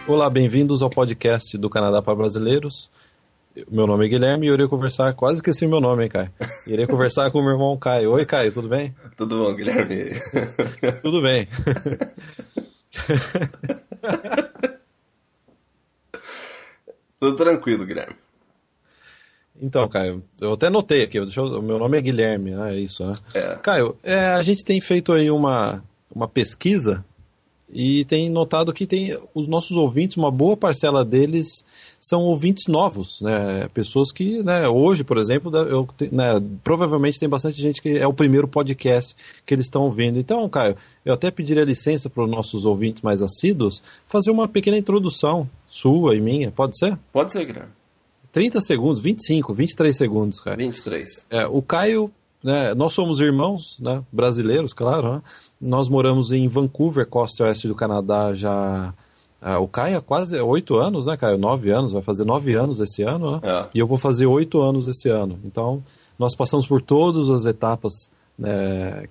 Olá, bem-vindos ao podcast do Canadá para Brasileiros. Meu nome é Guilherme e eu irei conversar, quase esqueci meu nome, hein, Caio? Irei conversar com o meu irmão Caio. Oi, Caio, tudo bem? Tudo bom, Guilherme? Tudo bem. Tudo tranquilo, Guilherme. Então, Caio, eu até notei aqui, o meu nome é Guilherme, né? É isso, né? É. Caio, a gente tem feito aí uma pesquisa e tem notado que tem os nossos ouvintes, uma boa parcela deles são ouvintes novos, né? Pessoas que, né, hoje, por exemplo, provavelmente tem bastante gente que é o primeiro podcast que eles estão ouvindo. Então, Caio, eu até pediria licença para os nossos ouvintes mais assíduos fazer uma pequena introdução sua e minha, pode ser? Pode ser, Guilherme. 30 segundos, 25, 23 segundos, cara. 23. O Caio, né, nós somos irmãos, né, brasileiros, claro, né? Nós moramos em Vancouver, costa oeste do Canadá, já... o Caio há quase 8 anos, né, Caio? 9 anos, vai fazer 9 anos esse ano, né? É. E eu vou fazer 8 anos esse ano. Então, nós passamos por todas as etapas, né,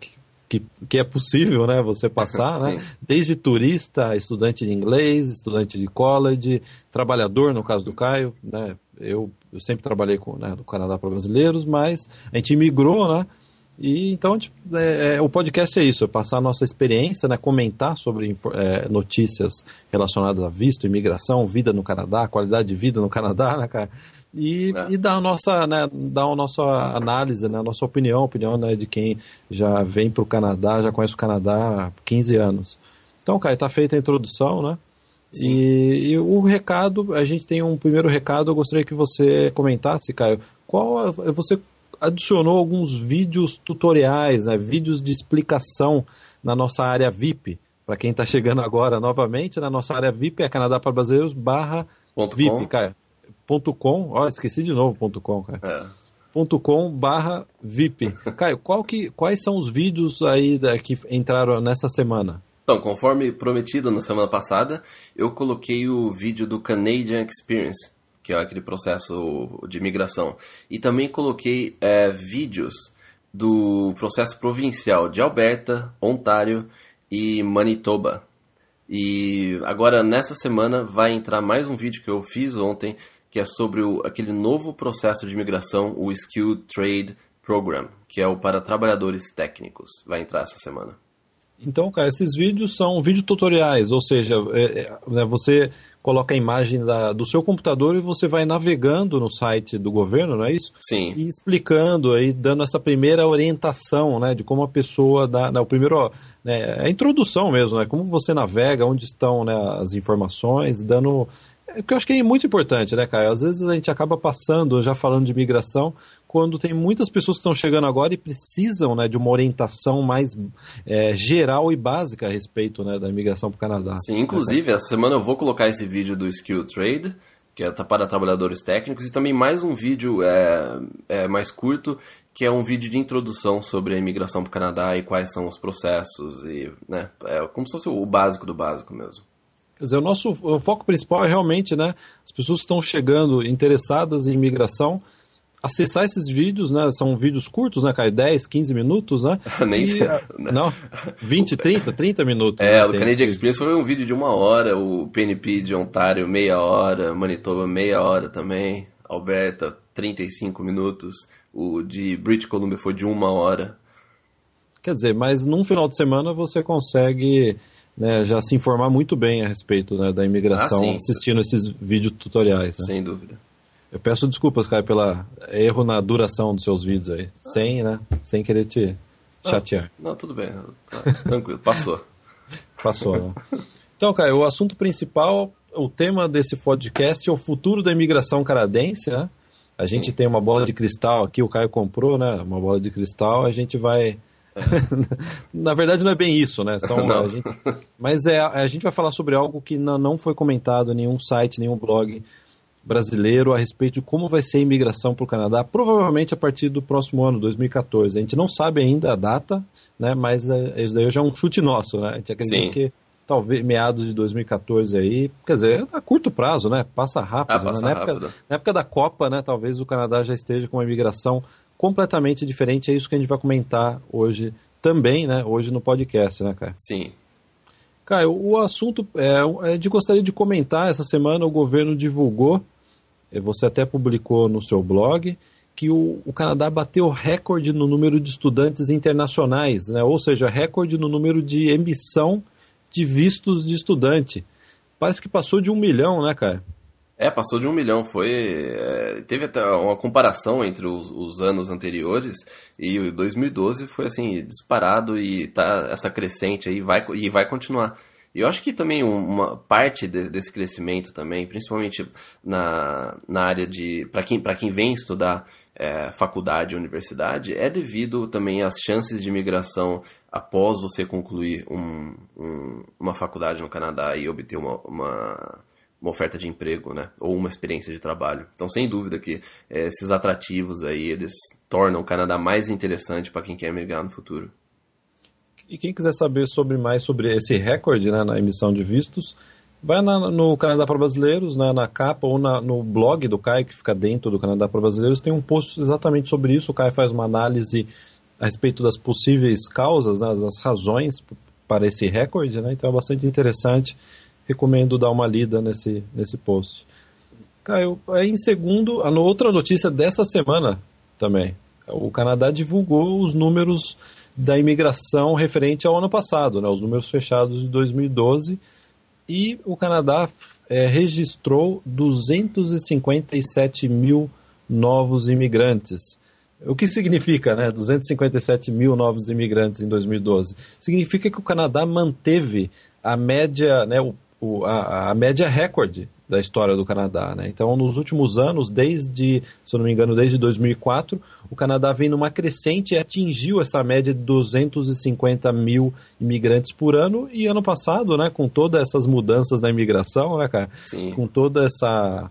que é possível, né, você passar, né? Desde turista, estudante de inglês, estudante de college, trabalhador, no caso do Caio, né? Eu sempre trabalhei no Canadá para brasileiros, mas a gente imigrou, né? E então o podcast é isso, é passar a nossa experiência, né, comentar sobre notícias relacionadas a visto, imigração, vida no Canadá, qualidade de vida no Canadá, né, cara? E dar a nossa, né, análise, né, a nossa opinião, né, de quem já vem para o Canadá, já conhece o Canadá há 15 anos. Então, Caio, está feita a introdução, né? E o recado, a gente tem um primeiro recado, eu gostaria que você comentasse, Caio, você adicionou alguns vídeos tutoriais, né, vídeos de explicação na nossa área VIP, para quem está chegando agora novamente, na nossa área VIP é Canadá para Brasileiros /VIP, Caio. .com, esqueci de novo .com, Caio. .com/VIP. Caio, quais são os vídeos aí que entraram nessa semana? Então, conforme prometido na semana passada, eu coloquei o vídeo do Canadian Experience, que é aquele processo de imigração. E também coloquei vídeos do processo provincial de Alberta, Ontário e Manitoba. E agora, nessa semana, vai entrar mais um vídeo que eu fiz ontem, que é sobre aquele novo processo de imigração, o Skilled Trade Program, que é o para trabalhadores técnicos. Vai entrar essa semana. Então, cara, esses vídeos são vídeo tutoriais, ou seja, né, você coloca a imagem do seu computador e você vai navegando no site do governo, não é isso? Sim. E explicando, aí, dando essa primeira orientação, né, de como a pessoa dá, né, o primeiro, né, a introdução mesmo, né, como você navega, onde estão, né, as informações, dando... O que eu acho que é muito importante, né, Caio? Às vezes a gente acaba passando, já falando de imigração, quando tem muitas pessoas que estão chegando agora e precisam, né, de uma orientação mais geral e básica a respeito, né, da imigração para o Canadá. Sim, inclusive, essa semana eu vou colocar esse vídeo do Skill Trade, que é para trabalhadores técnicos, e também mais um vídeo mais curto, que é um vídeo de introdução sobre a imigração para o Canadá e quais são os processos, e, né, como se fosse o básico do básico mesmo. Quer dizer, o foco principal é realmente, né, as pessoas que estão chegando interessadas em imigração, acessar esses vídeos, né, são vídeos curtos, né, Caio, 10, 15 minutos, né? Não, 20, 30 minutos. O Canadian Experience foi um vídeo de 1 hora, o PNP de Ontário, meia hora, Manitoba, meia hora também, Alberta, 35 minutos, o de British Columbia foi de 1 hora. Quer dizer, mas num final de semana você consegue... né, já se informar muito bem a respeito, né, da imigração, assistindo esses vídeos tutoriais. Né? Sem dúvida. Eu peço desculpas, Caio, pelo erro na duração dos seus vídeos aí, sem querer te chatear. Não, tudo bem, tranquilo, passou. Passou, né? Então, Caio, o assunto principal, o tema desse podcast é o futuro da imigração canadense, né? A gente tem uma bola de cristal aqui, o Caio comprou, né, uma bola de cristal, a gente vai... Na verdade não é bem isso, né? Mas a gente vai falar sobre algo que não foi comentado em nenhum site, nenhum blog brasileiro a respeito de como vai ser a imigração para o Canadá, provavelmente a partir do próximo ano, 2014. A gente não sabe ainda a data, né? Mas isso daí já é um chute nosso, né? A gente acredita que talvez meados de 2014 aí, quer dizer, a curto prazo, né? Passa rápido. Passa né? rápido. Na época da Copa, né? Talvez o Canadá já esteja com uma imigração completamente diferente. É isso que a gente vai comentar hoje também, né? Hoje no podcast, né, cara? Sim. Caio, o assunto gostaria de comentar, essa semana o governo divulgou, você até publicou no seu blog, que o Canadá bateu recorde no número de estudantes internacionais, né? Ou seja, recorde no número de emissão de vistos de estudante. Parece que passou de 1 milhão, né, Caio? Passou de 1 milhão. Teve até uma comparação entre os anos anteriores e 2012 foi assim, disparado e tá essa crescente aí vai continuar. E eu acho que também uma parte desse crescimento também, principalmente na área de... Para quem vem estudar faculdade e universidade, é devido também às chances de imigração após você concluir uma faculdade no Canadá e obter uma oferta de emprego, né? Ou uma experiência de trabalho. Então, sem dúvida que esses atrativos aí, eles tornam o Canadá mais interessante para quem quer emigrar no futuro. E quem quiser saber mais sobre esse recorde, né, na emissão de vistos, vai no Canadá para Brasileiros, né, na capa ou no blog do Caio, que fica dentro do Canadá para Brasileiros, tem um post exatamente sobre isso. O Caio faz uma análise a respeito das possíveis causas, né, das razões para esse recorde, né, então é bastante interessante. Recomendo dar uma lida nesse post. Caio, em segundo, a outra notícia dessa semana também. O Canadá divulgou os números da imigração referente ao ano passado, né, os números fechados de 2012, e o Canadá registrou 257 mil novos imigrantes. O que significa, né, 257 mil novos imigrantes em 2012? Significa que o Canadá manteve a média, né, a média recorde da história do Canadá, né? Então, nos últimos anos, se eu não me engano, desde 2004, o Canadá vem numa crescente e atingiu essa média de 250 mil imigrantes por ano. E ano passado, né, com todas essas mudanças na imigração, né, cara? Sim. Com toda essa...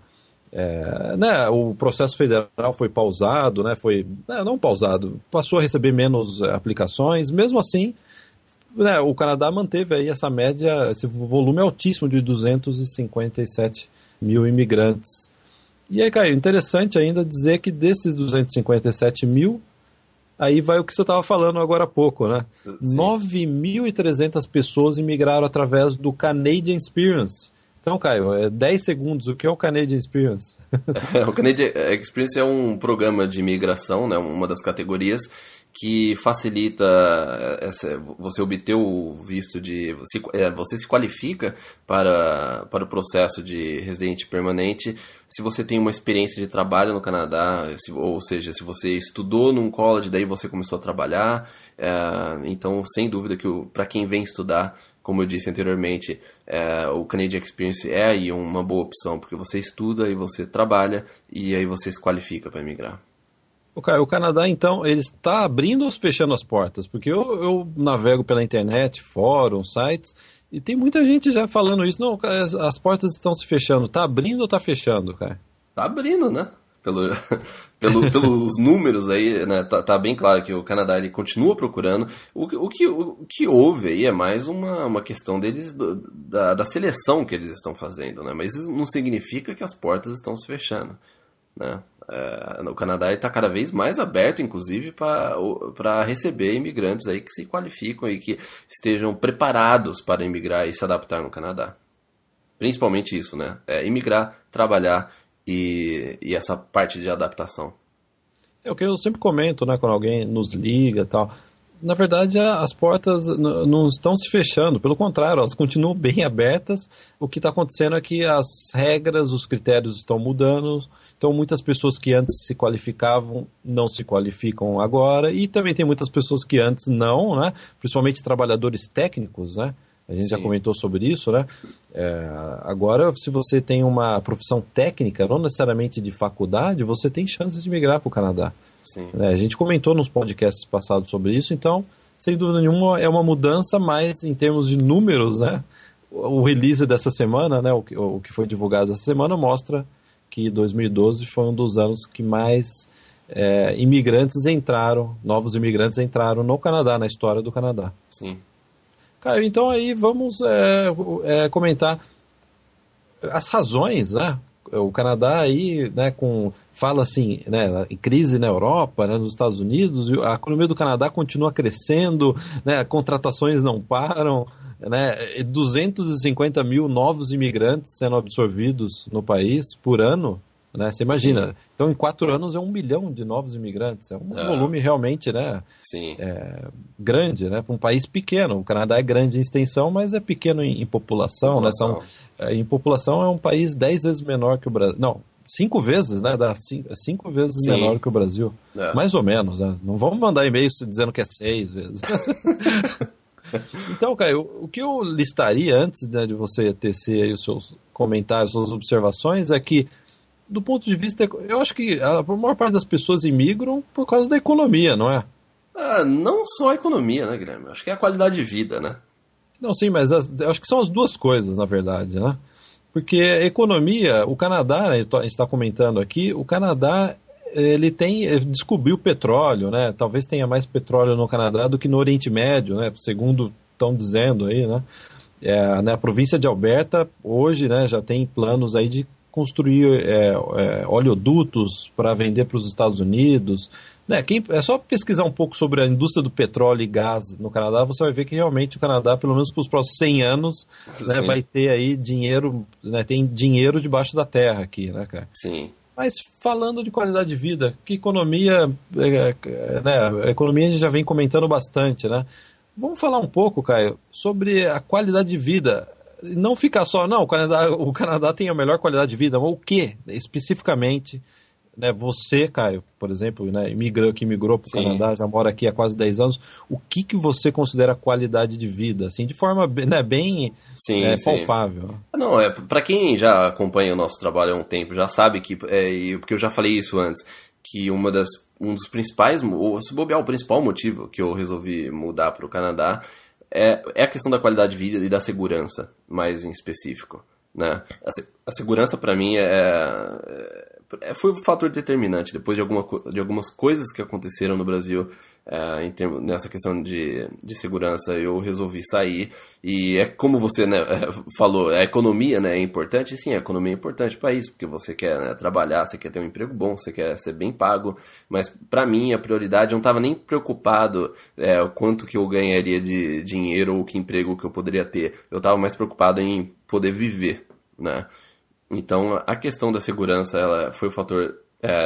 né, o processo federal foi pausado, né? Não pausado, passou a receber menos aplicações. Mesmo assim, né, o Canadá manteve aí essa média, esse volume altíssimo de 257 mil imigrantes. E aí, Caio, interessante ainda dizer que desses 257 mil, aí vai o que você estava falando agora há pouco, né? 9.300 pessoas imigraram através do Canadian Experience. Então, Caio, 10 segundos, o que é o Canadian Experience? O Canadian Experience é um programa de imigração, né, uma das categorias que facilita você obter o visto você se qualifica para o processo de residente permanente se você tem uma experiência de trabalho no Canadá, ou seja, se você estudou num college, daí você começou a trabalhar. Então, sem dúvida que para quem vem estudar, como eu disse anteriormente, o Canadian Experience é aí uma boa opção, porque você estuda e você trabalha e aí você se qualifica para emigrar. O Canadá, então, ele está abrindo ou fechando as portas? Porque eu navego pela internet, fóruns, sites, e tem muita gente já falando isso. Não, as portas estão se fechando. Está abrindo ou está fechando, cara? Está abrindo, né? Pelos números aí, né? Tá bem claro que o Canadá ele continua procurando. O que houve aí é mais uma questão deles, da seleção que eles estão fazendo, né? Mas isso não significa que as portas estão se fechando, né? O Canadá está cada vez mais aberto, inclusive, para receber imigrantes aí que se qualificam e que estejam preparados para emigrar e se adaptar no Canadá. Principalmente isso, né? Imigrar, trabalhar e essa parte de adaptação. É o que eu sempre comento, né, quando alguém nos liga e tal. Na verdade, as portas não estão se fechando, pelo contrário, elas continuam bem abertas. O que está acontecendo é que as regras, os critérios estão mudando, então muitas pessoas que antes se qualificavam não se qualificam agora, e também tem muitas pessoas que antes não, né? Principalmente trabalhadores técnicos, né? A gente já comentou sobre isso, né? Agora, se você tem uma profissão técnica, não necessariamente de faculdade, você tem chances de migrar para o Canadá. Sim. A gente comentou nos podcasts passados sobre isso, então, sem dúvida nenhuma, é uma mudança, mas em termos de números, né? O release dessa semana, né? O que foi divulgado essa semana mostra que 2012 foi um dos anos que mais novos imigrantes entraram no Canadá, na história do Canadá. Sim. Caio, então aí vamos comentar as razões, né? O Canadá aí, né, fala assim, né, em crise na Europa, né, nos Estados Unidos, a economia do Canadá continua crescendo, né, contratações não param, né, 250 mil novos imigrantes sendo absorvidos no país por ano, né? Você imagina. Sim. Então, em 4 anos é 1 milhão de novos imigrantes. É um volume realmente, né, grande, né, para um país pequeno. O Canadá é grande em extensão, mas é pequeno em população. Né? Em população é um país 10 vezes menor que o Brasil. Não, 5 vezes, né? Dá 5 vezes menor que o Brasil. Mais ou menos, né? Não vamos mandar e-mail dizendo que é 6 vezes. Então, Caio, o que eu listaria antes, né, de você tecer aí os seus comentários, suas observações, é que, do ponto de vista... Eu acho que a maior parte das pessoas imigram por causa da economia, não é? Não só a economia, né, Guilherme? Acho que é a qualidade de vida, né? Não, sim, mas eu acho que são as duas coisas, na verdade, né? Porque a economia, o Canadá, né, a gente está comentando aqui, o Canadá... ele descobriu petróleo, né? Talvez tenha mais petróleo no Canadá do que no Oriente Médio, né? Segundo estão dizendo aí, né? A província de Alberta hoje, né, já tem planos aí de construir oleodutos para vender para os Estados Unidos, né? É só pesquisar um pouco sobre a indústria do petróleo e gás no Canadá, você vai ver que realmente o Canadá, pelo menos para os próximos 100 anos, né, vai ter aí dinheiro, né? Tem dinheiro debaixo da terra aqui, né, cara? Sim. Mas falando de qualidade de vida, que economia, né, a economia a gente já vem comentando bastante, né? Vamos falar um pouco, Caio, sobre a qualidade de vida. Não ficar só, não, o Canadá tem a melhor qualidade de vida, mas o que especificamente, né, você, Caio, por exemplo, né, que migrou para o Canadá, já mora aqui há quase 10 anos, o que você considera qualidade de vida, assim, de forma, né, bem palpável? Não, para quem já acompanha o nosso trabalho há um tempo, já sabe que, porque eu já falei isso antes, que um dos principais, ou se bobear, o principal motivo que eu resolvi mudar para o Canadá é a questão da qualidade de vida e da segurança, mais em específico, né? A segurança, para mim, foi o fator determinante. Depois de algumas coisas que aconteceram no Brasil nessa questão de segurança, eu resolvi sair. E é como você, né, falou, a economia, né, é importante. E sim, a economia é importante para isso, porque você quer, né, trabalhar, você quer ter um emprego bom, você quer ser bem pago. Mas para mim, a prioridade, eu não estava nem preocupado o quanto que eu ganharia de dinheiro ou que emprego que eu poderia ter. Eu estava mais preocupado em poder viver, né? Então, a questão da segurança, ela foi o fator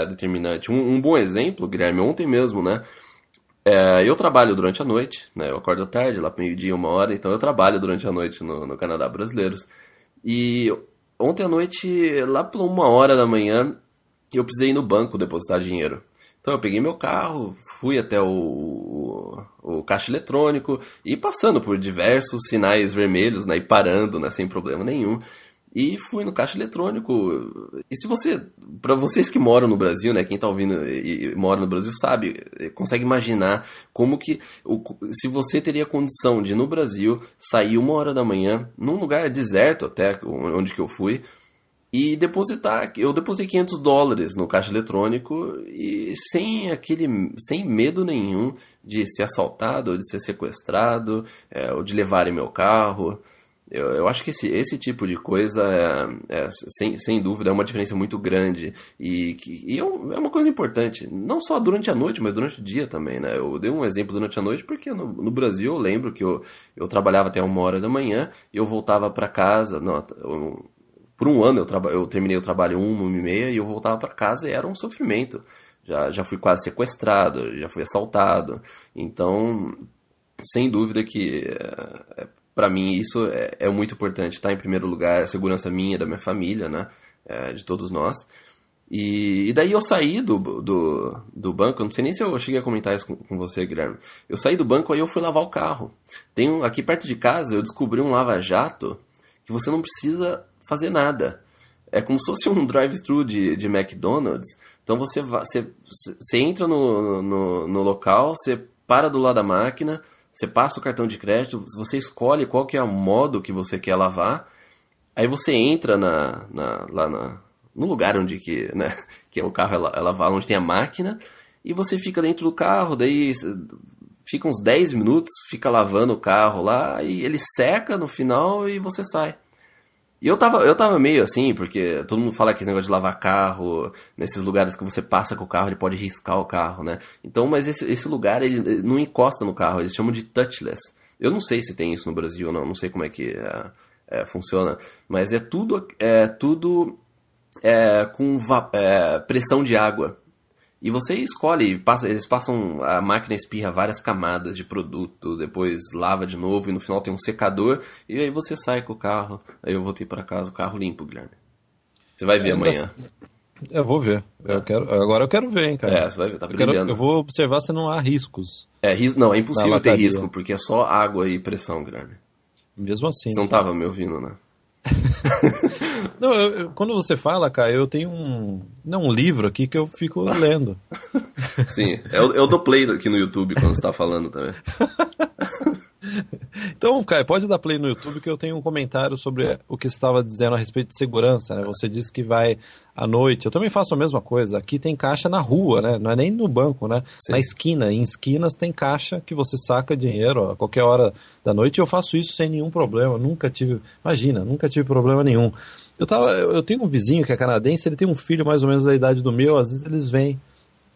determinante. Um bom exemplo, Guilherme, ontem mesmo, né? Eu trabalho durante a noite, né? Eu acordo tarde, lá para meio-dia, 1h, então eu trabalho durante a noite no Canadá Brasileiros. E ontem à noite, lá por 1h da manhã, eu precisei ir no banco depositar dinheiro. Então eu peguei meu carro, fui até o caixa eletrônico e passando por diversos sinais vermelhos, né? E parando, né? Sem problema nenhum. E fui no caixa eletrônico. E para vocês que moram no Brasil, né, quem está ouvindo e mora no Brasil sabe, consegue imaginar como que, se você teria condição de no Brasil sair 1h da manhã, num lugar deserto até, onde que eu fui, e depositar. Eu depositei $500 no caixa eletrônico e sem medo nenhum de ser assaltado, ou de ser sequestrado, ou de levarem meu carro. Eu acho que esse tipo de coisa sem dúvida é uma diferença muito grande e é uma coisa importante, não só durante a noite, mas durante o dia também, né? Eu dei um exemplo durante a noite porque no Brasil eu lembro que eu trabalhava até 1h da manhã e eu voltava para casa, por um ano eu terminei o trabalho 1h30 e eu voltava para casa e era um sofrimento, já fui quase sequestrado, já fui assaltado, então sem dúvida que... Para mim, isso é muito importante, tá? Em primeiro lugar, a segurança minha, da minha família, né? De todos nós. E daí eu saí do banco, eu não sei nem se eu cheguei a comentar isso com você, Guilherme. Eu saí do banco, aí eu fui lavar o carro. Aqui perto de casa, eu descobri um lava-jato que você não precisa fazer nada. É como se fosse um drive-thru de McDonald's. Então você entra no local, você para do lado da máquina... Você passa o cartão de crédito, você escolhe qual que é o modo que você quer lavar, aí você entra lá no lugar onde que o carro é lavado, onde tem a máquina, e você fica dentro do carro, daí fica uns 10 minutos, fica lavando o carro lá, e ele seca no final e você sai. E eu tava meio assim, porque todo mundo fala que esse negócio de lavar carro, nesses lugares que você passa com o carro, ele pode riscar o carro, né? Então, mas esse lugar, ele não encosta no carro, eles chamam de touchless. Eu não sei se tem isso no Brasil ou não, não sei como é que funciona, mas é tudo com pressão de água. E você escolhe, eles passam, a máquina espirra várias camadas de produto, depois lava de novo e no final tem um secador, e aí você sai com o carro. Aí eu voltei para casa, o carro limpo, Guilherme. Você vai ver amanhã. Eu vou ver. Agora eu quero ver, hein, cara. Você vai ver, tá brilhando. Eu vou observar se não há riscos. Não, é impossível ter risco, porque é só água e pressão, Guilherme. Mesmo assim. Você não tava me ouvindo, né? Não, quando você fala, cara, eu tenho um livro aqui que eu fico lendo. Sim, eu dou play aqui no YouTube quando você tá falando também. Então, Caio, pode dar play no YouTube que eu tenho um comentário sobre o que você estava dizendo a respeito de segurança, né? Você disse que vai à noite. Eu também faço a mesma coisa. Aqui tem caixa na rua, né? Não é nem no banco, né? Sim. Na esquina. Em esquinas tem caixa que você saca dinheiro a qualquer hora da noite. Eu faço isso sem nenhum problema. Nunca tive problema nenhum. Eu tenho um vizinho que é canadense, ele tem um filho mais ou menos da idade do meu. Às vezes eles vêm,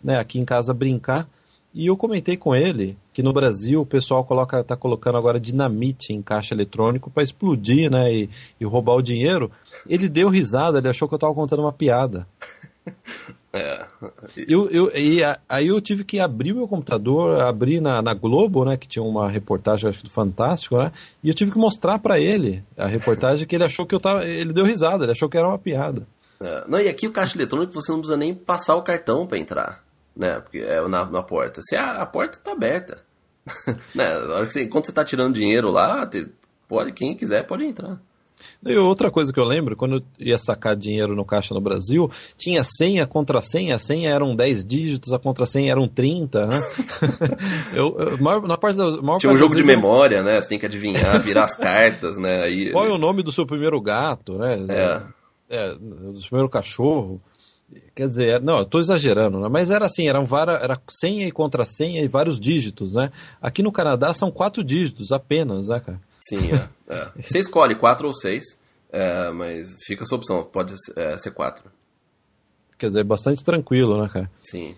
né, aqui em casa brincar. E eu comentei com ele que no Brasil o pessoal tá colocando agora dinamite em caixa eletrônico para explodir, né, e roubar o dinheiro. Ele deu risada, ele achou que eu estava contando uma piada. Aí eu tive que abrir o meu computador, abrir na Globo, né, que tinha uma reportagem, acho que do Fantástico, né, e eu tive que mostrar para ele a reportagem que ele achou que ele deu risada, ele achou que era uma piada. Não, e aqui o caixa eletrônico você não precisa nem passar o cartão para entrar. Né, porque na porta. Se a porta tá aberta. Né, quando você tá tirando dinheiro lá, quem quiser pode entrar. E outra coisa que eu lembro, quando eu ia sacar dinheiro no caixa no Brasil, tinha senha, contrassenha, a senha eram 10 dígitos, a contrassenha eram 30, né? Tinha um jogo de memória, né? Você tem que adivinhar, virar as cartas, né? Aí, qual é o nome do seu primeiro gato, né? Do seu primeiro cachorro. Quer dizer, não, eu estou exagerando, né? Mas era assim, era senha e contrassenha e vários dígitos, né? Aqui no Canadá são 4 dígitos apenas, né, cara? Sim, Você escolhe 4 ou 6, mas fica a sua opção, pode ser 4. Quer dizer, bastante tranquilo, né, cara? Sim.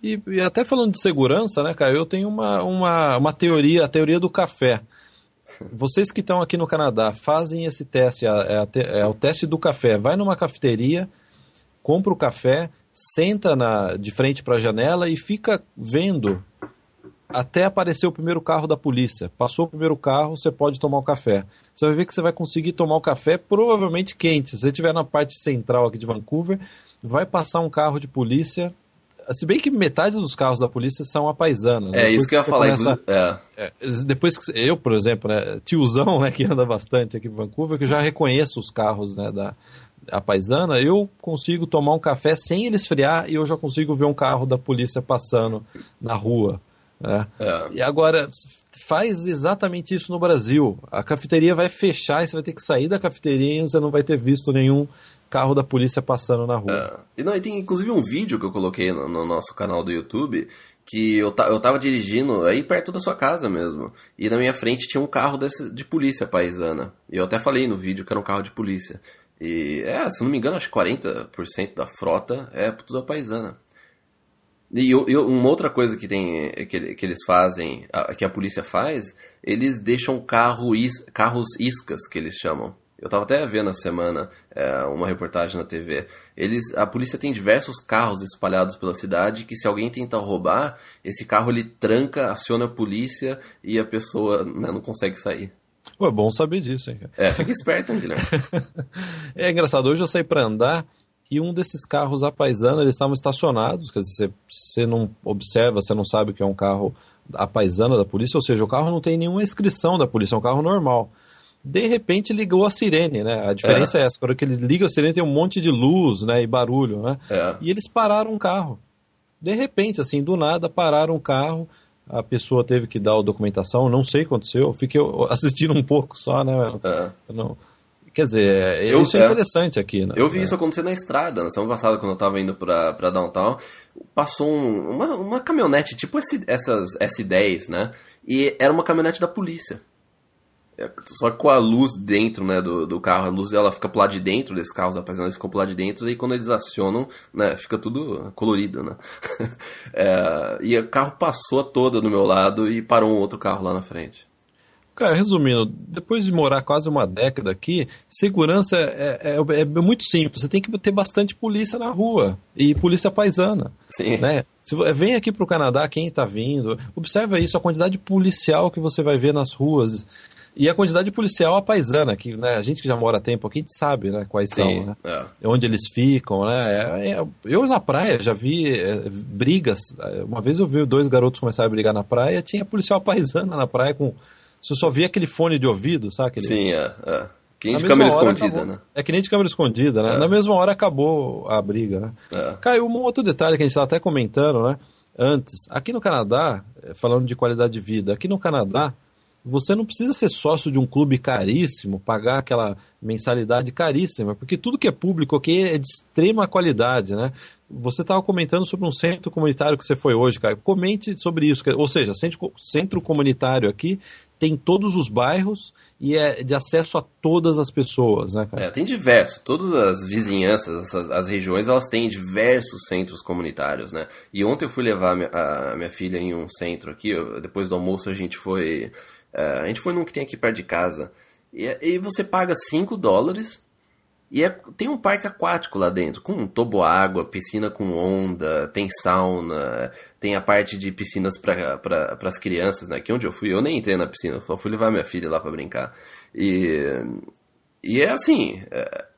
E até falando de segurança, né, cara, eu tenho uma teoria, a teoria do café. Vocês que estão aqui no Canadá fazem esse teste, é o teste do café. Vai numa cafeteria, compra o café, senta de frente para a janela e fica vendo até aparecer o primeiro carro da polícia. Passou o primeiro carro, você pode tomar o café. Você vai ver que você vai conseguir tomar o café provavelmente quente. Se você estiver na parte central aqui de Vancouver, vai passar um carro de polícia. Se bem que metade dos carros da polícia são a paisana. Né? Isso que eu ia falar. Depois que eu, por exemplo, né, tiozão, né, que anda bastante aqui em Vancouver, que eu já reconheço os carros, né, a paisana, eu consigo tomar um café sem ele esfriar e eu já consigo ver um carro da polícia passando na rua. Né? E agora, faz exatamente isso no Brasil. A cafeteria vai fechar e você vai ter que sair da cafeteria e você não vai ter visto nenhum carro da polícia passando na rua. E tem inclusive um vídeo que eu coloquei no nosso canal do YouTube que eu tava dirigindo aí perto da sua casa mesmo. E na minha frente tinha um carro de polícia paisana. E eu até falei no vídeo que era um carro de polícia. E, se não me engano, acho que 40% da frota é tudo a paisana. E uma outra coisa que eles fazem, que a polícia faz, eles deixam carros iscas, que eles chamam. Eu estava até vendo essa semana uma reportagem na TV. A polícia tem diversos carros espalhados pela cidade que se alguém tentar roubar, esse carro ele tranca, aciona a polícia e a pessoa, né, não consegue sair. Pô, é bom saber disso, hein, cara? Fica esperto, Guilherme. É engraçado, hoje eu saí para andar e um desses carros à paisana, eles estavam estacionados, quer dizer, você não observa, você não sabe que é um carro à paisana da polícia, ou seja, o carro não tem nenhuma inscrição da polícia, é um carro normal. De repente ligou a sirene, né? A diferença é essa, quando eles ligam a sirene tem um monte de luz, né, e barulho, né? E eles pararam um carro. De repente, assim, do nada, pararam um carro. A pessoa teve que dar a documentação, não sei o que aconteceu, eu fiquei assistindo um pouco só, né? Quer dizer, isso é interessante aqui, né? Eu vi isso acontecer na estrada, na semana passada, quando eu tava indo pra Downtown, passou uma caminhonete, tipo essas S10, né? E era uma caminhonete da polícia. Só que com a luz dentro, né, do carro, a luz ela fica pro lado de dentro desses carros, rapaz, eles ficam pro lado de dentro, e quando eles acionam, né, fica tudo colorido, né? E o carro passou toda do meu lado e parou um outro carro lá na frente. Cara, resumindo, depois de morar quase uma década aqui, segurança é muito simples. Você tem que ter bastante polícia na rua e polícia paisana. Sim. Né? Vem aqui para o Canadá, quem está vindo, observa isso, a quantidade de policial que você vai ver nas ruas e a quantidade de policial paisana, que, né, a gente que já mora há tempo aqui, a gente sabe, né, quais são, né? Onde eles ficam. Né? Eu na praia já vi brigas. Uma vez eu vi 2 garotos começarem a brigar na praia, tinha policial paisana na praia com... Você só via aquele fone de ouvido, sabe? Sim, que nem de câmera escondida, né? É que nem de câmera escondida, né? Na mesma hora acabou a briga, né? Caiu um outro detalhe que a gente estava até comentando, né? Antes, aqui no Canadá, falando de qualidade de vida, aqui no Canadá, você não precisa ser sócio de um clube caríssimo, pagar aquela mensalidade caríssima, porque tudo que é público aqui é de extrema qualidade, né? Você estava comentando sobre um centro comunitário que você foi hoje, cara. Comente sobre isso. Ou seja, centro comunitário aqui tem todos os bairros e é de acesso a todas as pessoas, né, cara? Tem diversos. Todas as vizinhanças, as regiões, elas têm diversos centros comunitários, né? E ontem eu fui levar a minha filha em um centro aqui. Depois do almoço a gente foi num que tem aqui perto de casa. E você paga $5 e tem um parque aquático lá dentro, com toboágua, piscina com onda, tem sauna, tem a parte de piscinas para as crianças, né? Que onde eu fui, eu nem entrei na piscina, só fui levar minha filha lá para brincar. E é assim,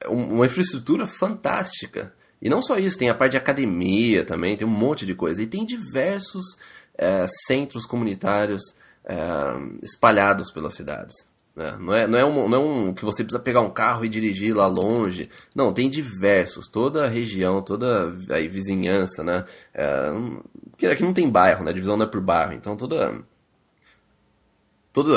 uma infraestrutura fantástica. E não só isso, tem a parte de academia também, tem um monte de coisa. E tem diversos centros comunitários espalhados pelas cidades. Não é um que você precisa pegar um carro e dirigir lá longe. Não, tem diversos. Toda a região, toda a vizinhança, né? Aqui não tem bairro, né? A divisão não é por bairro. Então toda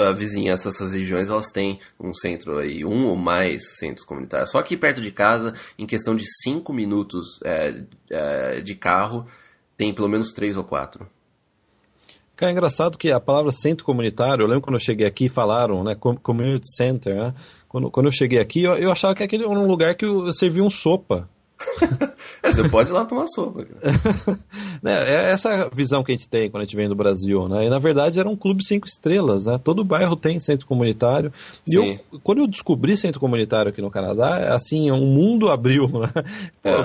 a vizinhança, essas regiões, elas têm um centro aí, um ou mais centros comunitários. Só aqui perto de casa, em questão de 5 minutos de carro, tem pelo menos 3 ou 4. É engraçado que a palavra centro comunitário, eu lembro quando eu cheguei aqui, falaram, né, community center, né? Quando eu cheguei aqui, eu achava que aquele era um lugar que servia sopa. Você pode ir lá tomar sopa. É essa visão que a gente tem quando a gente vem do Brasil, né? E na verdade era um clube 5 estrelas, né? Todo bairro tem centro comunitário. E quando eu descobri centro comunitário aqui no Canadá, assim, um mundo abriu, né?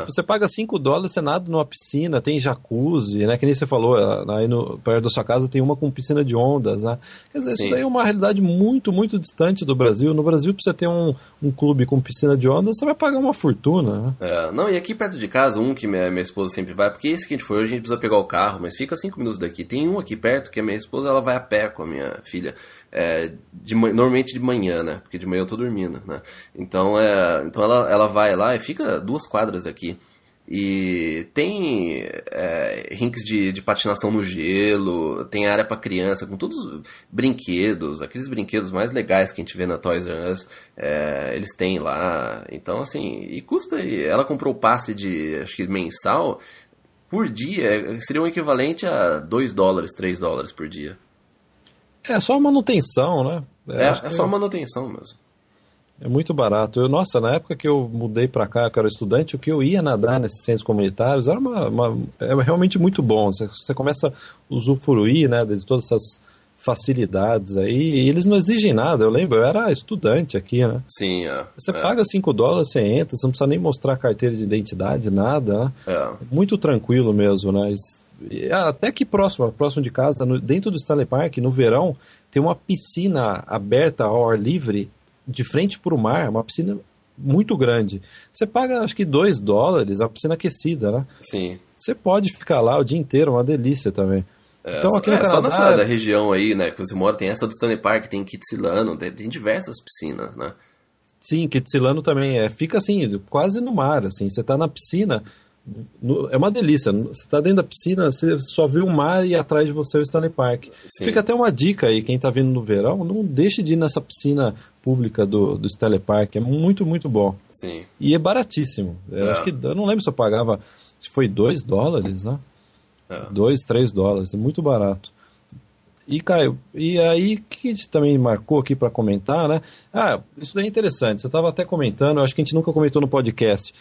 Você paga $5, você nada numa piscina, tem jacuzzi, né? Que nem você falou, aí perto da sua casa tem uma com piscina de ondas, né? Quer dizer, isso daí é uma realidade muito, muito distante do Brasil. No Brasil, pra você ter um clube com piscina de ondas, você vai pagar uma fortuna, né? Não, e aqui perto de casa, um que minha esposa sempre vai, porque esse que a gente foi hoje, a gente precisa pegar o carro, mas fica 5 minutos daqui. Tem um aqui perto que a minha esposa ela vai a pé com a minha filha, normalmente de manhã, né? Porque de manhã eu tô dormindo, né? Então ela vai lá e fica 2 quadras daqui. E tem rinks de patinação no gelo, tem área para criança com todos os brinquedos, aqueles brinquedos mais legais que a gente vê na Toys R Us, eles têm lá. Então, assim, e custa. Ela comprou o passe de, acho que mensal, por dia, seria um equivalente a $2, $3 por dia. É só manutenção, né? É só manutenção mesmo. É muito barato. Nossa, na época que eu mudei para cá, que eu era estudante, o que eu ia nadar nesses centros comunitários era realmente muito bom. Você começa a usufruir, né, de todas essas facilidades aí, e eles não exigem nada. Eu lembro, eu era estudante aqui, né? Sim, Você paga $5, você entra, você não precisa nem mostrar carteira de identidade, nada, né? Muito tranquilo mesmo, né? Até que próximo de casa, dentro do Stanley Park, no verão, tem uma piscina aberta ao ar livre, de frente para o mar, uma piscina muito grande. Você paga, acho que $2, a piscina aquecida, né? Sim. Você pode ficar lá o dia inteiro, uma delícia também. Então, aqui no Canadá, só nessa da região aí, né, que você mora, tem essa do Stanley Park, tem Kitsilano, tem diversas piscinas, né? Sim, Kitsilano também fica assim, quase no mar, assim, você está na piscina, é uma delícia, você está dentro da piscina, você só vê o mar e atrás de você o Stanley Park. Sim. Fica até uma dica aí, quem está vindo no verão, não deixe de ir nessa piscina pública do Stanley Park, é muito, muito bom. Sim. E é baratíssimo, acho que, eu não lembro se eu pagava, se foi $2, né? $2, $3, é muito barato. E, Caio, e aí que a gente também marcou aqui para comentar, né? Isso daí é interessante, você estava até comentando, eu acho que a gente nunca comentou no podcast.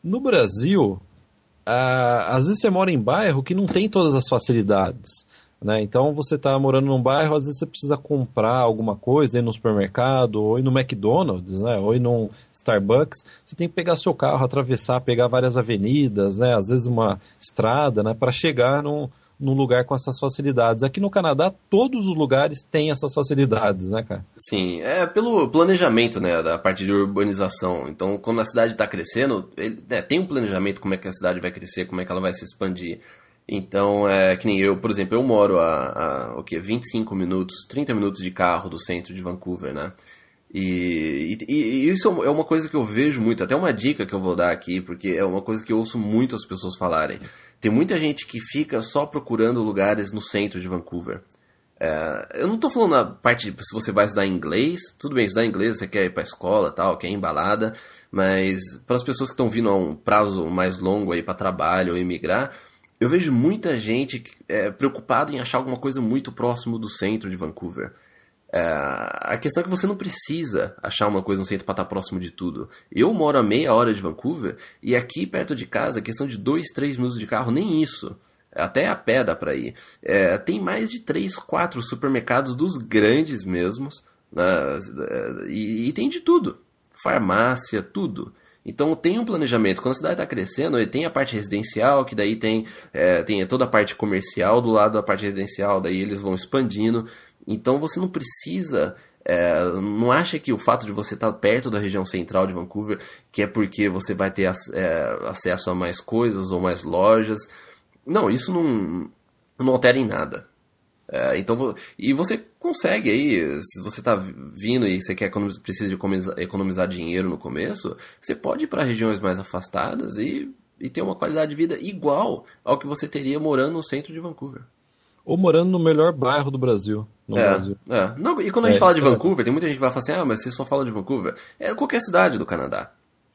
No Brasil, às vezes você mora em bairro que não tem todas as facilidades. né? Então você está morando num bairro, às vezes você precisa comprar alguma coisa, ir no supermercado, ou ir no McDonald's, né? Ou ir num Starbucks, você tem que pegar seu carro, atravessar, pegar várias avenidas, né? Às vezes uma estrada, né? Para chegar num lugar com essas facilidades. Aqui no Canadá, todos os lugares têm essas facilidades, né, cara? Sim, é pelo planejamento, né, da parte de urbanização. Então, quando a cidade está crescendo, tem um planejamento como é que a cidade vai crescer, como é que ela vai se expandir. Então, que nem eu, por exemplo, eu moro a 25 minutos, 30 minutos de carro do centro de Vancouver, né? E isso é uma coisa que eu vejo muito, até uma dica que eu vou dar aqui, porque é uma coisa que eu ouço muito as pessoas falarem. Tem muita gente que fica só procurando lugares no centro de Vancouver. Eu não tô falando na parte se você vai estudar inglês, tudo bem, estudar inglês, você quer ir pra escola, tal, quer ir em balada, mas para as pessoas que estão vindo a um prazo mais longo aí para trabalho ou emigrar, eu vejo muita gente preocupada em achar alguma coisa muito próximo do centro de Vancouver. A questão é que você não precisa achar uma coisa no centro para estar próximo de tudo. Eu moro a meia hora de Vancouver e aqui perto de casa, questão de 2, 3 minutos de carro, nem isso. Até a pé dá para ir. Tem mais de 3, 4 supermercados dos grandes mesmos, né? E tem de tudo. Farmácia, tudo. Então tem um planejamento. Quando a cidade está crescendo, tem a parte residencial, que daí tem toda a parte comercial do lado da parte residencial, daí eles vão expandindo. Então você não precisa... não acha que o fato de você estar perto da região central de Vancouver, que é porque você vai ter acesso a mais coisas ou mais lojas. Não, isso não altera em nada. Então, e você consegue aí, se você está vindo e você precisa de economizar dinheiro no começo, você pode ir para regiões mais afastadas e ter uma qualidade de vida igual ao que você teria morando no centro de Vancouver. Ou morando no melhor bairro do Brasil. Não, e quando a gente fala de Vancouver, tem muita gente que vai falar assim, mas você só fala de Vancouver. Qualquer cidade do Canadá.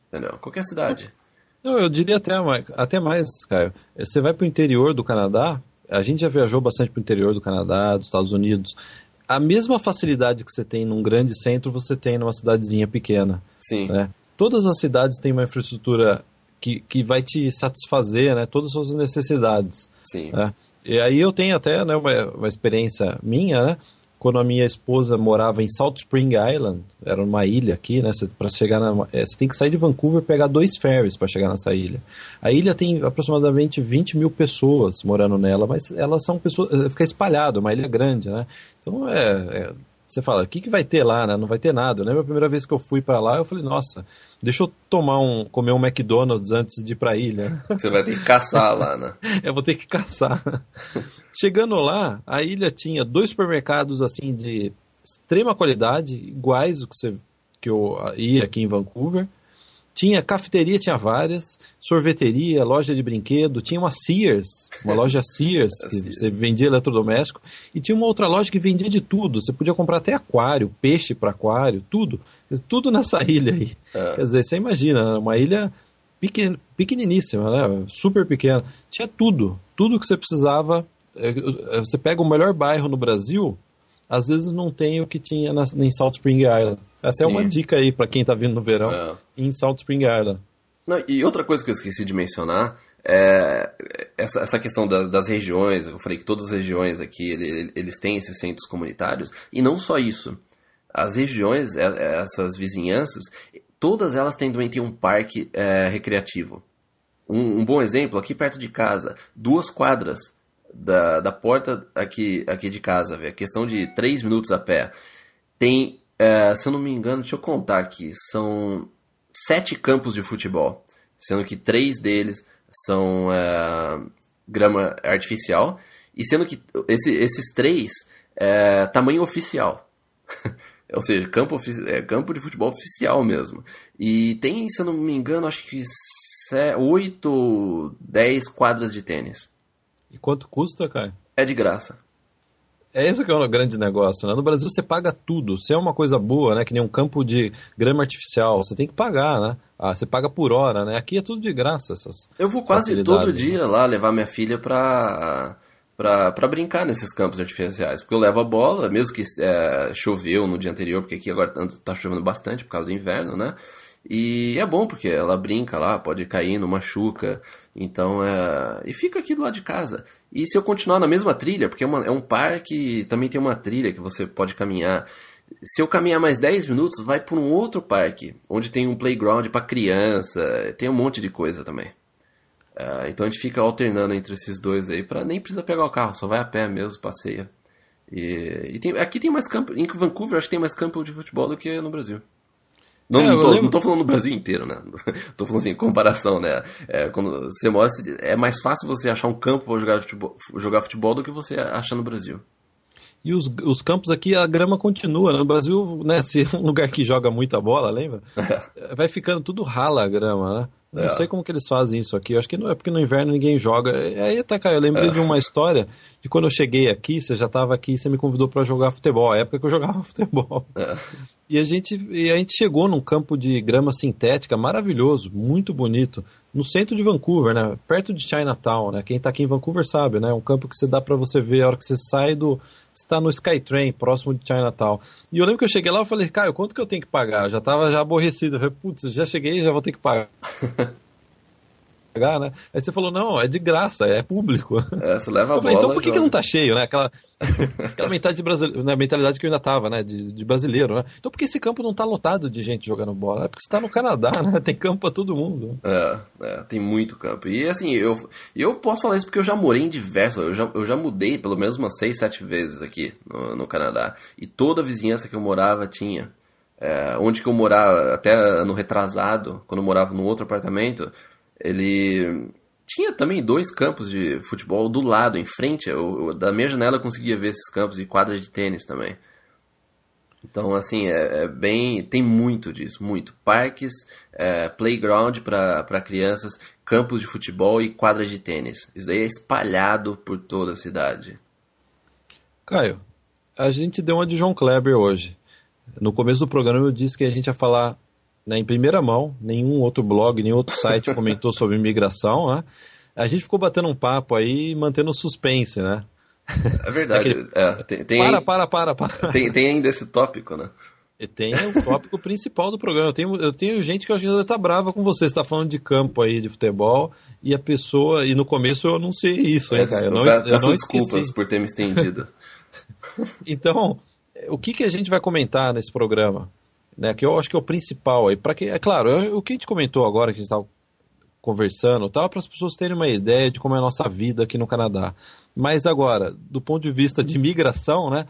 Entendeu? Qualquer cidade. Não, eu diria até mais, Caio. Você vai para o interior do Canadá, a gente já viajou bastante para o interior do Canadá, dos Estados Unidos. A mesma facilidade que você tem num grande centro, você tem numa cidadezinha pequena. Sim. Né? Todas as cidades têm uma infraestrutura que vai te satisfazer, né? Todas as suas necessidades. Sim. Né? E aí eu tenho até, né, uma experiência minha, né? Quando a minha esposa morava em Salt Spring Island, era uma ilha aqui, né? Para chegar você tem que sair de Vancouver e pegar 2 ferries para chegar nessa ilha. A ilha tem aproximadamente 20 mil pessoas morando nela, mas elas são pessoas, fica espalhado, uma ilha grande, né? Então você fala, o que vai ter lá, né? Não vai ter nada. Eu lembro a primeira vez que eu fui para lá, eu falei, nossa, deixa eu comer um McDonald's antes de ir para a ilha. Você vai ter que caçar lá, né? Eu vou ter que caçar. Chegando lá, a ilha tinha 2 supermercados assim de extrema qualidade, iguais o que eu ia aqui em Vancouver. Tinha cafeteria, tinha várias, sorveteria, loja de brinquedo, tinha uma Sears, uma loja Sears, que você vendia eletrodoméstico, e tinha uma outra loja que vendia de tudo, você podia comprar até aquário, peixe para aquário, tudo nessa ilha aí. Quer dizer, você imagina, uma ilha pequeniníssima, né? Super pequena, tinha tudo que você precisava. Você pega o melhor bairro no Brasil, às vezes não tem o que tinha em Salt Spring Island. Até uma dica aí para quem tá vindo no verão, em Salt Spring Island. Não, e outra coisa que eu esqueci de mencionar é essa questão das regiões. Eu falei que todas as regiões aqui, eles têm esses centros comunitários. E não só isso. As regiões, essas vizinhanças, todas elas também têm um parque recreativo. Um bom exemplo, aqui perto de casa, 2 quadras da porta aqui de casa, véio, questão de 3 minutos a pé, tem... se eu não me engano, deixa eu contar aqui, são 7 campos de futebol, sendo que 3 deles são grama artificial, e sendo que esses 3 tamanho oficial, ou seja, campo de futebol oficial mesmo. E tem, se eu não me engano, acho que 8, 10 quadras de tênis. E quanto custa, Caio? É de graça. Esse que é um grande negócio, né? No Brasil você paga tudo. Se é uma coisa boa, né? Que nem um campo de grama artificial, você tem que pagar, né? Você paga por hora, né? Aqui é tudo de graça. Eu vou quase todo dia lá levar minha filha pra brincar nesses campos artificiais. Porque eu levo a bola, mesmo que choveu no dia anterior, porque aqui agora tá chovendo bastante por causa do inverno, né? E é bom porque ela brinca lá, pode cair, não machuca. Então, e fica aqui do lado de casa. E se eu continuar na mesma trilha, porque é um parque, também tem uma trilha que você pode caminhar. Se eu caminhar mais 10 minutos, vai para um outro parque, onde tem um playground para criança, tem um monte de coisa também. Então a gente fica alternando entre esses dois aí, para nem precisa pegar o carro, só vai a pé mesmo, passeia. Aqui tem mais campo, em Vancouver acho que tem mais campo de futebol do que no Brasil. Não tô falando no Brasil inteiro, né? Tô falando assim, comparação, né? Quando você mora, é mais fácil você achar um campo para jogar futebol do que você acha no Brasil. E os campos aqui, a grama continua. No Brasil, né, se é um lugar que joga muita bola, lembra? Vai ficando tudo rala a grama, né? Não sei como que eles fazem isso aqui. Eu acho que não é porque no inverno ninguém joga. Aí até, cara, eu lembrei de uma história de quando eu cheguei aqui, você já estava aqui, você me convidou para jogar futebol. A época que eu jogava futebol. E a gente chegou num campo de grama sintética maravilhoso, muito bonito, no centro de Vancouver, né? Perto de Chinatown, né? Quem está aqui em Vancouver sabe, né? Um campo que você dá para você ver a hora que você sai você está no Skytrain, próximo de Chinatown. E eu lembro que eu cheguei lá e falei, cara, quanto que eu tenho que pagar? Eu já estava aborrecido. Eu falei, putz, já cheguei, já vou ter que pagar. Né? Aí você falou, não, é de graça, é público. Você leva a eu falei, bola, então por que não tá cheio, né? Aquela mentalidade que eu ainda tava, né? De brasileiro, né? Então por que esse campo não tá lotado de gente jogando bola? É porque você tá no Canadá, né? Tem campo pra todo mundo. Tem muito campo. E assim, eu posso falar isso porque eu já morei em diversos, eu já mudei pelo menos umas 6, 7 vezes aqui no Canadá. E toda a vizinhança que eu morava tinha. Onde que eu morava, até ano retrasado, quando eu morava num outro apartamento, ele tinha também 2 campos de futebol do lado, em frente. Da minha janela eu conseguia ver esses campos e quadras de tênis também. Então, assim, tem muito disso, muito. Parques, playground para crianças, campos de futebol e quadras de tênis. Isso daí é espalhado por toda a cidade. Caio, a gente deu uma de João Kleber hoje. No começo do programa eu disse que a gente ia falar, né, em primeira mão, nenhum outro blog, nenhum outro site comentou sobre imigração, né? A gente ficou batendo um papo aí, mantendo suspense, né? É verdade. Para. Tem ainda esse tópico, né? E tem o tópico principal do programa. Eu tenho gente que eu acho que tá brava com você. Você tá falando de campo aí, de futebol, e a pessoa... E no começo eu anunciei isso, hein, cara? Eu peço desculpas por ter me estendido. Então, o que a gente vai comentar nesse programa? Né, que eu acho que é o principal aí, para que, é claro, o que a gente comentou agora, que a gente estava conversando, para as pessoas terem uma ideia de como é a nossa vida aqui no Canadá. Mas agora, do ponto de vista de migração, né,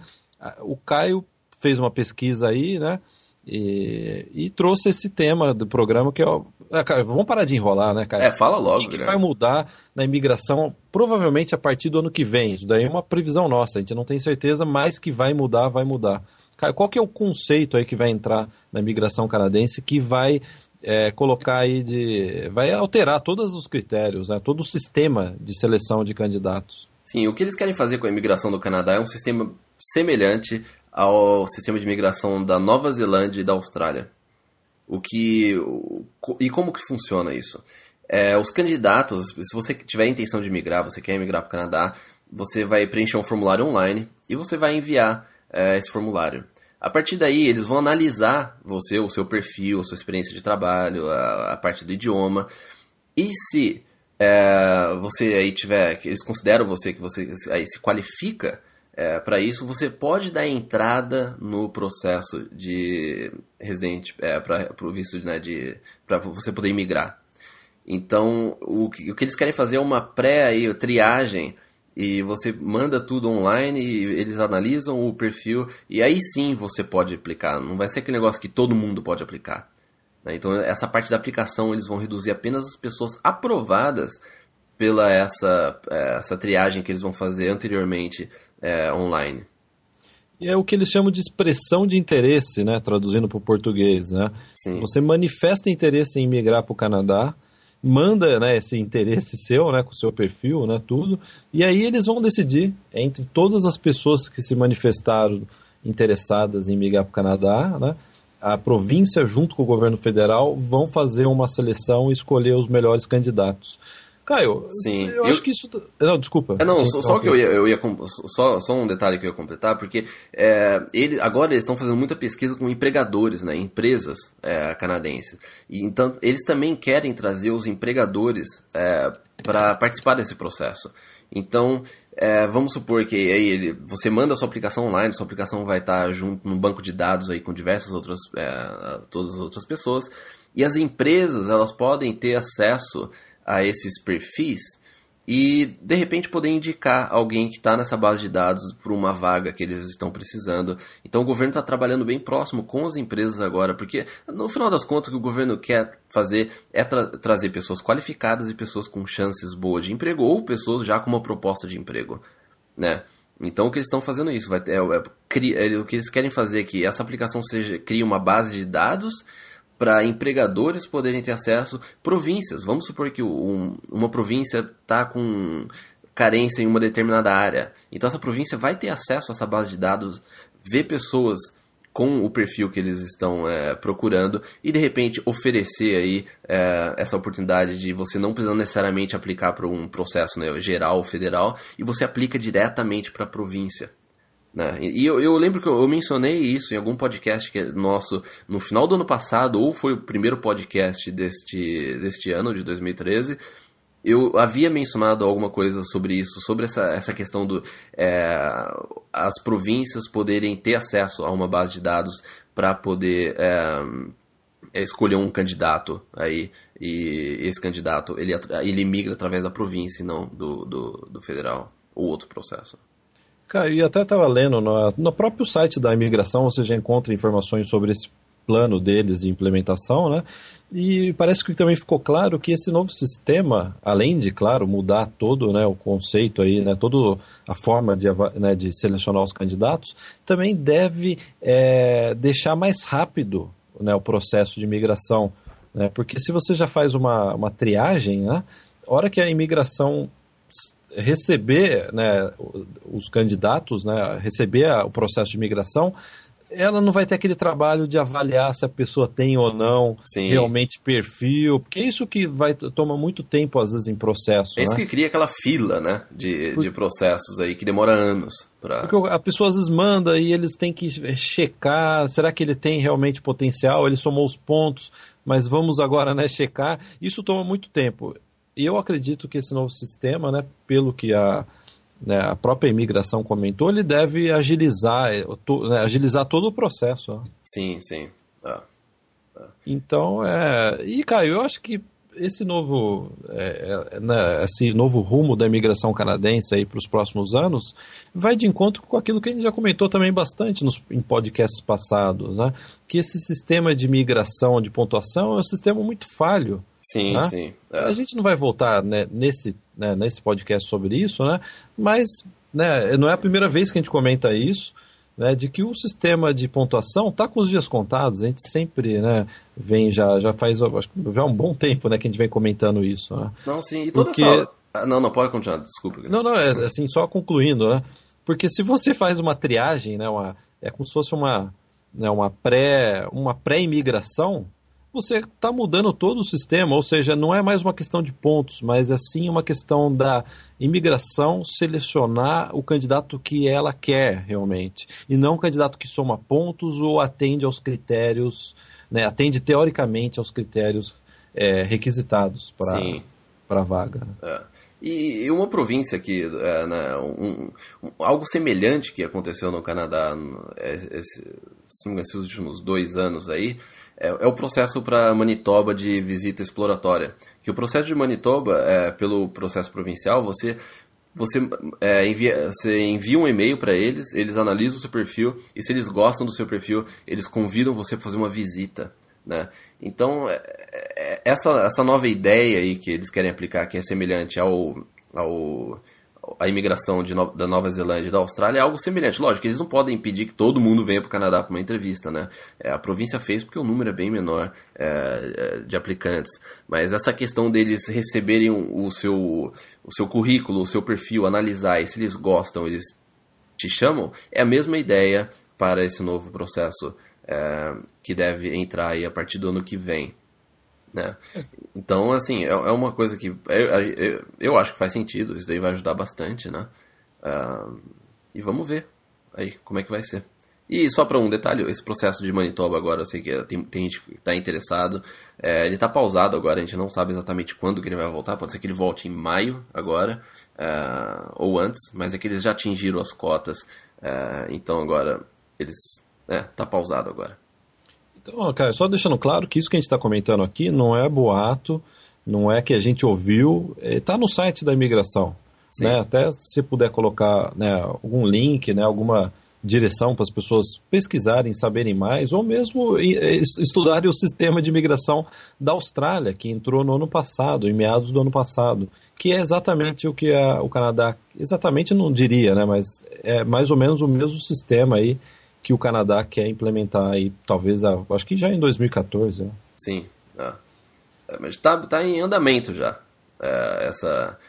o Caio fez uma pesquisa aí, né, e trouxe esse tema do programa que é Caio, vamos parar de enrolar, né, Caio? Fala logo. O que vai mudar na imigração, provavelmente a partir do ano que vem? Isso daí é uma previsão nossa, a gente não tem certeza, mas que vai mudar. Qual que é o conceito aí que vai entrar na imigração canadense que vai colocar aí vai alterar todos os critérios, né, todo o sistema de seleção de candidatos? Sim, o que eles querem fazer com a imigração do Canadá é um sistema semelhante ao sistema de imigração da Nova Zelândia e da Austrália. E como que funciona isso? Os candidatos, se você tiver a intenção de migrar, você quer migrar para o Canadá, você vai preencher um formulário online e você vai enviar esse formulário. A partir daí, eles vão analisar você, o seu perfil, a sua experiência de trabalho, a parte do idioma. E se você aí eles consideram que você aí se qualifica para isso, você pode dar entrada no processo de residente para o visto, né, para você poder imigrar. Então, o que eles querem fazer é uma triagem. E você manda tudo online e eles analisam o perfil e aí sim você pode aplicar. Não vai ser aquele negócio que todo mundo pode aplicar, né? Então essa parte da aplicação eles vão reduzir apenas as pessoas aprovadas pela essa triagem que eles vão fazer anteriormente online. E é o que eles chamam de expressão de interesse, né? Traduzindo para o português, né? Sim. Você manifesta interesse em migrar para o Canadá, manda, né, esse interesse seu, né, com o seu perfil, né, tudo, e aí eles vão decidir entre todas as pessoas que se manifestaram interessadas em migrar para o Canadá, né, a província junto com o governo federal vão fazer uma seleção e escolher os melhores candidatos. Caio, Sim. eu acho que isso... Não, desculpa. Não, só que eu ia só um detalhe que eu ia completar, porque agora eles estão fazendo muita pesquisa com empregadores, né, empresas canadenses. E, então, eles também querem trazer os empregadores para participar desse processo. Então, vamos supor que aí você manda a sua aplicação online, sua aplicação vai estar junto num banco de dados aí com diversas outras, todas as outras pessoas, e as empresas elas podem ter acesso a esses perfis e de repente poder indicar alguém que está nessa base de dados para uma vaga que eles estão precisando. Então o governo está trabalhando bem próximo com as empresas agora, porque no final das contas o que o governo quer fazer é trazer pessoas qualificadas e pessoas com chances boas de emprego ou pessoas já com uma proposta de emprego, né? Então o que eles estão fazendo é isso, o que eles querem fazer é que essa aplicação crie uma base de dados para empregadores poderem ter acesso, províncias. Vamos supor que uma província está com carência em uma determinada área. Então essa província vai ter acesso a essa base de dados, ver pessoas com o perfil que eles estão procurando e de repente oferecer aí essa oportunidade de você não precisar necessariamente aplicar para um processo, né, geral ou federal, e você aplica diretamente para a província. Né? E eu lembro que eu mencionei isso em algum podcast nosso no final do ano passado, ou foi o primeiro podcast deste ano, de 2013. Eu havia mencionado alguma coisa sobre isso, sobre essa questão as províncias poderem ter acesso a uma base de dados para poder escolher um candidato aí, e esse candidato ele migra através da província e não do federal ou outro processo. Cara, e até estava lendo, no próprio site da imigração você já encontra informações sobre esse plano deles de implementação, né? E parece que também ficou claro que esse novo sistema, além de, claro, mudar todo, né, o conceito aí, né, toda a forma de selecionar os candidatos, também deve deixar mais rápido, né, o processo de imigração, né? Porque se você já faz uma triagem, né, a hora que a imigração receber, né, os candidatos, né, receber o processo de imigração, ela não vai ter aquele trabalho de avaliar se a pessoa tem ou não realmente perfil, porque é isso que toma muito tempo às vezes em processo. É isso, né? Que cria aquela fila, né, de processos aí que demora anos. Porque a pessoa às vezes manda e eles têm que checar, será que ele tem realmente potencial, ele somou os pontos, mas vamos agora, né, checar. Isso toma muito tempo. E eu acredito que esse novo sistema, né, pelo que a própria imigração comentou, ele deve agilizar todo o processo. Né? Sim. Então, e Caio, eu acho que esse novo rumo da imigração canadense aí para os próximos anos vai de encontro com aquilo que a gente já comentou também bastante em podcasts passados, né? Que esse sistema de imigração, de pontuação, é um sistema muito falho. Sim, né? sim. A gente não vai voltar, né, nesse podcast sobre isso, né? Mas, né, não é a primeira vez que a gente comenta isso, né, de que o sistema de pontuação está com os dias contados. A gente sempre, né, vem já faz acho que já há um bom tempo, né, que a gente vem comentando isso. Né? Não, sim. E toda essa... Não, pode continuar, desculpa. Não, assim, só concluindo, né? Porque se você faz uma triagem, né, é como se fosse uma pré-imigração, você está mudando todo o sistema, ou seja, não é mais uma questão de pontos, mas é sim uma questão da imigração selecionar o candidato que ela quer realmente, e não um candidato que soma pontos ou atende aos critérios, né, atende teoricamente aos critérios requisitados para a vaga. E uma província que, algo semelhante que aconteceu no Canadá esses últimos 2 anos aí, é o processo para Manitoba de visita exploratória. Que o processo de Manitoba, pelo processo provincial, você envia um e-mail para eles, eles analisam o seu perfil, e se eles gostam do seu perfil, eles convidam você para fazer uma visita. Né? Então, essa nova ideia aí que eles querem aplicar, que é semelhante à imigração da Nova Zelândia e da Austrália, é algo semelhante. Lógico, eles não podem impedir que todo mundo venha para o Canadá para uma entrevista, né? A província fez porque o número é bem menor de aplicantes. Mas essa questão deles receberem o seu currículo, o seu perfil, analisar, e se eles gostam, eles te chamam, é a mesma ideia para esse novo processo que deve entrar aí a partir do ano que vem. né? Então, assim, é uma coisa que eu acho que faz sentido, isso daí vai ajudar bastante, né? E vamos ver aí como é que vai ser. E só para um detalhe, esse processo de Manitoba agora, eu sei que tem gente que está interessado, ele está pausado agora, a gente não sabe exatamente quando que ele vai voltar, pode ser que ele volte em maio agora, ou antes, mas é que eles já atingiram as cotas, então agora tá pausado agora. Então, cara, só deixando claro que isso que a gente está comentando aqui não é boato, não é que a gente ouviu, está no site da imigração. Né? Até se puder colocar, né, algum link, né, alguma direção para as pessoas pesquisarem, saberem mais, ou mesmo estudarem o sistema de imigração da Austrália, que entrou no ano passado, em meados do ano passado, que é exatamente o que o Canadá, exatamente não diria, né, mas é mais ou menos o mesmo sistema aí que o Canadá quer implementar aí, talvez, acho que já em 2014. Né? Sim, mas tá em andamento já, essa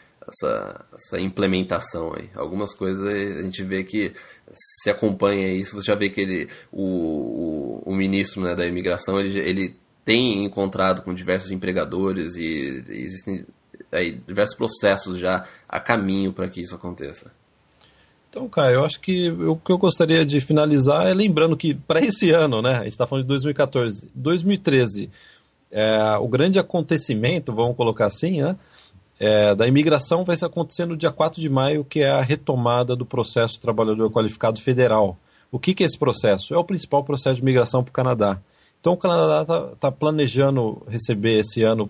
implementação aí. Algumas coisas a gente vê que se acompanha isso, você já vê que o ministro, né, da imigração, ele tem encontrado com diversos empregadores e existem aí diversos processos já a caminho para que isso aconteça. Então, Caio, eu acho que o que eu gostaria de finalizar é lembrando que para esse ano, né, a gente está falando de 2014, 2013, o grande acontecimento, vamos colocar assim, né, da imigração vai acontecer no dia 4 de maio, que é a retomada do processo Trabalhador Qualificado Federal. O que é esse processo? É o principal processo de imigração para o Canadá. Então o Canadá está planejando receber esse ano,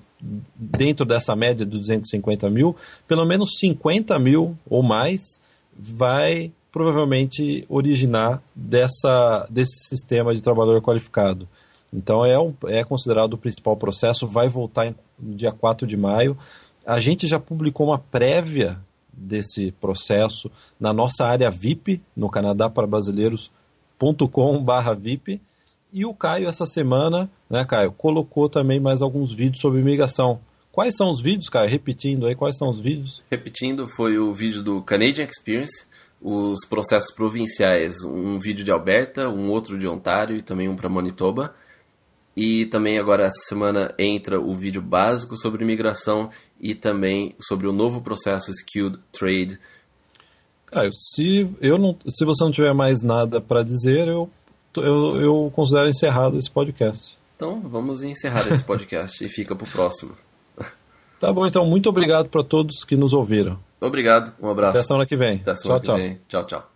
dentro dessa média de 250 mil, pelo menos 50 mil ou mais vai provavelmente originar desse sistema de trabalhador qualificado. Então é considerado o principal processo, vai voltar no dia 4 de maio. A gente já publicou uma prévia desse processo na nossa área VIP, no canadaparbrasileiros.com/VIP, e o Caio, essa semana, né, Caio, colocou também mais alguns vídeos sobre imigração. Quais são os vídeos, Caio? Repetindo aí, quais são os vídeos? Repetindo, foi o vídeo do Canadian Experience, os processos provinciais, um vídeo de Alberta, um outro de Ontário e também um para Manitoba. E também agora essa semana entra o vídeo básico sobre imigração e também sobre o novo processo Skilled Trade. Caio, se você não tiver mais nada para dizer, eu considero encerrado esse podcast. Então vamos encerrar esse podcast e fica para o próximo. Tá bom, então muito obrigado para todos que nos ouviram. Obrigado, um abraço. Até semana que vem. Até semana que vem. Tchau, tchau.